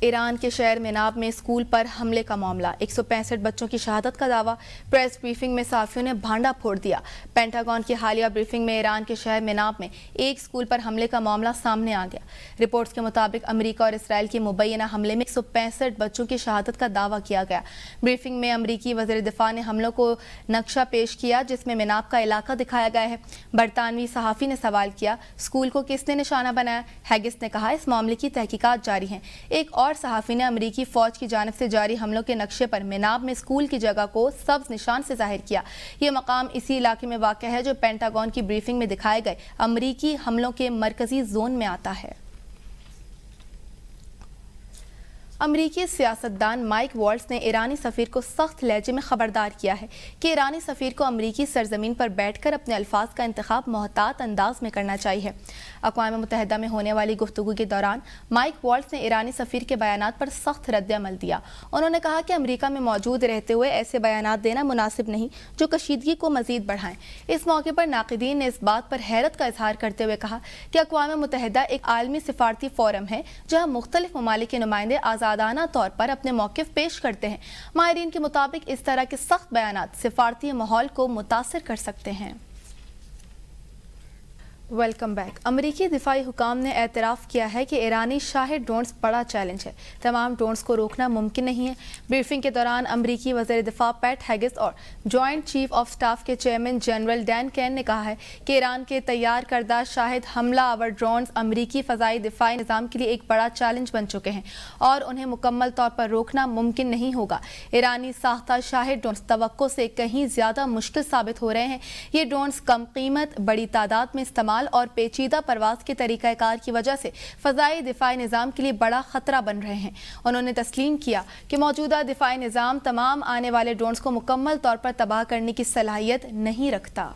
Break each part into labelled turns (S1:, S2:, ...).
S1: ایران کے شہر مناب میں اسکول پر حملے کا معاملہ، 165 بچوں کی شہادت کا دعویٰ، پریس بریفنگ میں صحافیوں نے بھانڈا پھوڑ دیا۔ پینٹاگون کی حالیہ بریفنگ میں ایران کے شہر مناب میں ایک اسکول پر حملے کا معاملہ سامنے آ گیا۔ رپورٹس کے مطابق امریکہ اور اسرائیل کے مبینہ حملے میں 165 بچوں کی شہادت کا دعویٰ کیا گیا۔ بریفنگ میں امریکی وزیر دفاع نے حملوں کو نقشہ پیش کیا جس میں مناب کا علاقہ دکھایا گیا ہے۔ برطانوی صحافی نے سوال کیا، اسکول کو کس نے نشانہ بنایا؟ ہیگس نے کہا اس معاملے کی تحقیقات جاری ہیں۔ ایک اور صحافی نے امریکی فوج کی جانب سے جاری حملوں کے نقشے پر مناب میں اسکول کی جگہ کو سبز نشان سے ظاہر کیا۔ یہ مقام اسی علاقے میں واقع ہے جو پینٹاگون کی بریفنگ میں دکھائے گئے امریکی حملوں کے مرکزی زون میں آتا ہے۔ امریکی سیاستدان مائک والٹز نے ایرانی سفیر کو سخت لہجے میں خبردار کیا ہے کہ ایرانی سفیر کو امریکی سرزمین پر بیٹھ کر اپنے الفاظ کا انتخاب محتاط انداز میں کرنا چاہیے۔ اقوام متحدہ میں ہونے والی گفتگو کے دوران مائک والٹز نے ایرانی سفیر کے بیانات پر سخت رد عمل دیا۔ انہوں نے کہا کہ امریکہ میں موجود رہتے ہوئے ایسے بیانات دینا مناسب نہیں جو کشیدگی کو مزید بڑھائیں۔ اس موقع پر ناقدین نے اس بات پر حیرت کا اظہار کرتے ہوئے کہا کہ اقوام متحدہ ایک عالمی سفارتی فورم ہے جہاں مختلف ممالک کے نمائندے آزادانہ طور پر اپنے موقف پیش کرتے ہیں۔ ماہرین کے مطابق اس طرح کے سخت بیانات سفارتی ماحول کو متاثر کر سکتے ہیں۔ Welcome back. امریکی دفاعی حکام نے اعتراف کیا ہے کہ ایرانی شاہد ڈرونز بڑا چیلنج ہے۔ تمام ڈرونز کو روکنا ممکن نہیں ہے۔ بریفنگ کے دوران امریکی وزیر دفاع پیٹ ہیگس اور جوائنٹ چیف آف سٹاف کے چیئرمین جنرل ڈین کین نے کہا ہے کہ ایران کے تیار کردہ شاہد حملہ آور ڈرونز امریکی فضائی دفاعی نظام کے لیے ایک بڑا چیلنج بن چکے ہیں اور انہیں مکمل طور پر روکنا ممکن نہیں ہوگا۔ ایرانی ساختہ شاہد ڈرونز توقع سے کہیں زیادہ مشکل ثابت ہو رہے ہیں۔ یہ ڈرونز کم قیمت، بڑی تعداد میں استعمال اور پیچیدہ پرواز کے طریقہ کار کی وجہ سے فضائی دفاعی نظام کے لیے بڑا خطرہ بن رہے ہیں۔ انہوں نے تسلیم کیا کہ موجودہ دفاعی نظام تمام آنے والے ڈرونز کو مکمل طور پر تباہ کرنے کی صلاحیت نہیں رکھتا۔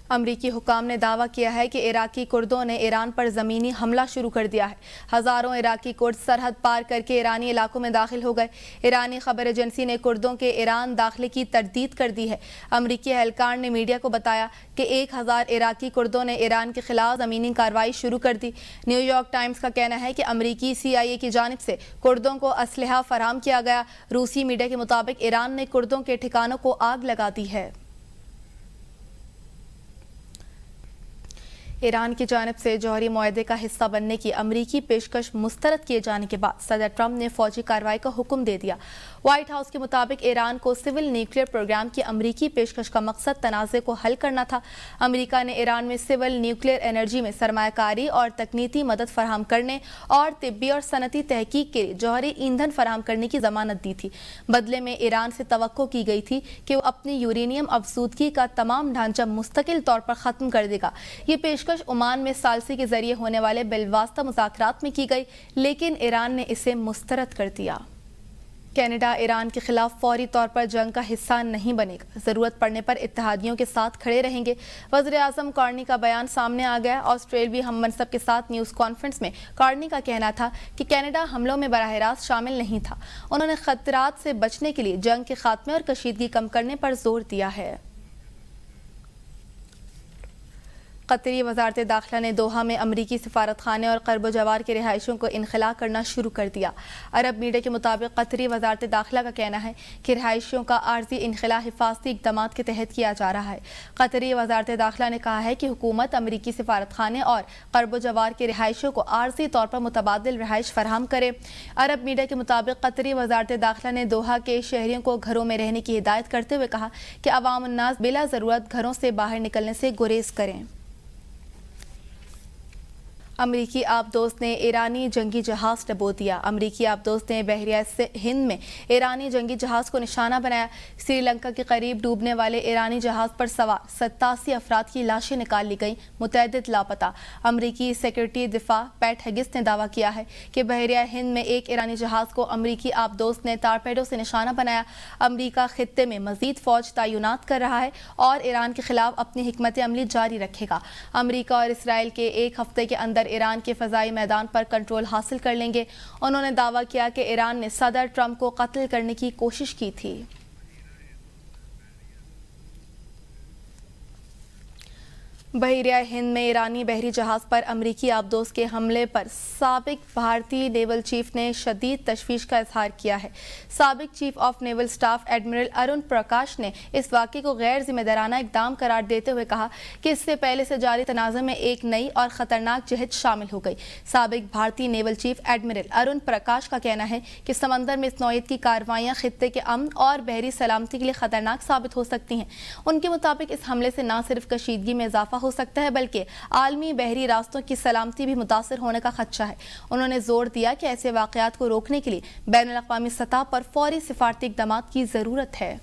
S1: امریکی حکام نے دعویٰ کیا ہے کہ عراقی کردوں نے ایران پر زمینی حملہ شروع کر دیا ہے۔ ہزاروں عراقی کرد سرحد پار کر کے ایرانی علاقوں میں داخل ہو گئے۔ ایرانی خبر ایجنسی نے کردوں کے ایران داخلے کی تردید کر دی ہے۔ امریکی اہلکار نے میڈیا کو بتایا کہ 1000 عراقی کردوں نے ایران کے خلاف زمینی کارروائی شروع کر دی۔ نیو یارک ٹائمز کا کہنا ہے کہ امریکی CIA کی جانب سے کردوں کو اسلحہ فراہم کیا گیا۔ روسی میڈیا کے مطابق ایران نے کردوں کے ٹھکانوں کو آگ لگا دی ہے۔ ایران کی جانب سے جوہری معاہدے کا حصہ بننے کی امریکی پیشکش مسترد کیے جانے کے بعد صدر ٹرمپ نے فوجی کارروائی کا حکم دے دیا۔ وائٹ ہاؤس کے مطابق ایران کو سول نیوکلیئر پروگرام کی امریکی پیشکش کا مقصد تنازع کو حل کرنا تھا۔ امریکہ نے ایران میں سول نیوکلیئر انرجی میں سرمایہ کاری اور تکنیکی مدد فراہم کرنے اور طبی اور صنعتی تحقیق کے لیے جوہری ایندھن فراہم کرنے کی ضمانت دی تھی۔ بدلے میں ایران سے توقع کی گئی تھی کہ وہ اپنی یورینیم افزودگی کا تمام ڈھانچہ مستقل طور پر ختم کر دے گا۔ یہ پیشکش عمان میں ثالثی کے ذریعے ہونے والے بالواسطہ مذاکرات میں کی گئی، لیکن ایران نے اسے مسترد کر دیا۔ کینیڈا ایران کے خلاف فوری طور پر جنگ کا حصہ نہیں بنے گا، ضرورت پڑنے پر اتحادیوں کے ساتھ کھڑے رہیں گے۔ وزیر اعظم کارنی کا بیان سامنے آ گیا۔ آسٹریلوی ہم منصب کے ساتھ نیوز کانفرنس میں کارنی کا کہنا تھا کہ کینیڈا حملوں میں براہ راست شامل نہیں تھا۔ انہوں نے خطرات سے بچنے کے لیے جنگ کے خاتمے اور کشیدگی کم کرنے پر زور دیا ہے۔ قطری وزارت داخلہ نے دوحہ میں امریکی سفارت خانے اور قرب و جوار کے رہائشیوں کو انخلا کرنا شروع کر دیا۔ عرب میڈیا کے مطابق قطری وزارت داخلہ کا کہنا ہے کہ رہائشیوں کا عارضی انخلا حفاظتی اقدامات کے تحت کیا جا رہا ہے۔ قطری وزارت داخلہ نے کہا ہے کہ حکومت امریکی سفارت خانے اور قرب و جوار کے رہائشیوں کو عارضی طور پر متبادل رہائش فراہم کرے۔ عرب میڈیا کے مطابق قطری وزارت داخلہ نے دوحہ کے شہریوں کو گھروں میں رہنے کی ہدایت کرتے ہوئے کہا کہ عوام الناس بلا ضرورت گھروں سے باہر نکلنے سے گریز کریں۔ امریکی آبدوز نے ایرانی جنگی جہاز ڈبو دیا۔ امریکی آبدوز نے بحیرہ ہند میں ایرانی جنگی جہاز کو نشانہ بنایا۔ سری لنکا کے قریب ڈوبنے والے ایرانی جہاز پر سوار 87 افراد کی لاشیں نکال لی گئیں، متعدد لاپتہ۔ امریکی سیکرٹری دفاع پیٹ ہیگس نے دعویٰ کیا ہے کہ بحیرہ ہند میں ایک ایرانی جہاز کو امریکی آبدوز نے ٹارپیڈو سے نشانہ بنایا۔ امریکہ خطے میں مزید فوج تعینات کر رہا ہے اور ایران کے خلاف اپنی حکمت عملی جاری رکھے گا۔ امریکہ اور اسرائیل کے ایک ہفتے کے اندر ایران کے فضائی میدان پر کنٹرول حاصل کر لیں گے۔ انہوں نے دعویٰ کیا کہ ایران نے صدر ٹرمپ کو قتل کرنے کی کوشش کی تھی۔ بحیرہ ہند میں ایرانی بحری جہاز پر امریکی آبدوز کے حملے پر سابق بھارتی نیول چیف نے شدید تشویش کا اظہار کیا ہے۔ سابق chief of naval staff admiral Arun Prakash نے اس واقعے کو غیر ذمہ دارانہ اقدام قرار دیتے ہوئے کہا کہ اس سے پہلے سے جاری تنازع میں ایک نئی اور خطرناک جہت شامل ہو گئی۔ سابق بھارتی naval chief admiral Arun Prakash کا کہنا ہے کہ سمندر میں اس نوعیت کی کارروائیاں خطے کے امن اور بحری سلامتی کے لیے خطرناک ثابت ہو سکتی ہیں۔ ان کے مطابق اس حملے سے نہ صرف کشیدگی میں اضافہ ہو سکتا ہے بلکہ عالمی بحری راستوں کی سلامتی بھی متاثر ہونے کا خدشہ ہے۔ انہوں نے زور دیا کہ ایسے واقعات کو روکنے کے لیے بین الاقوامی سطح پر فوری سفارتی اقدامات کی ضرورت ہے۔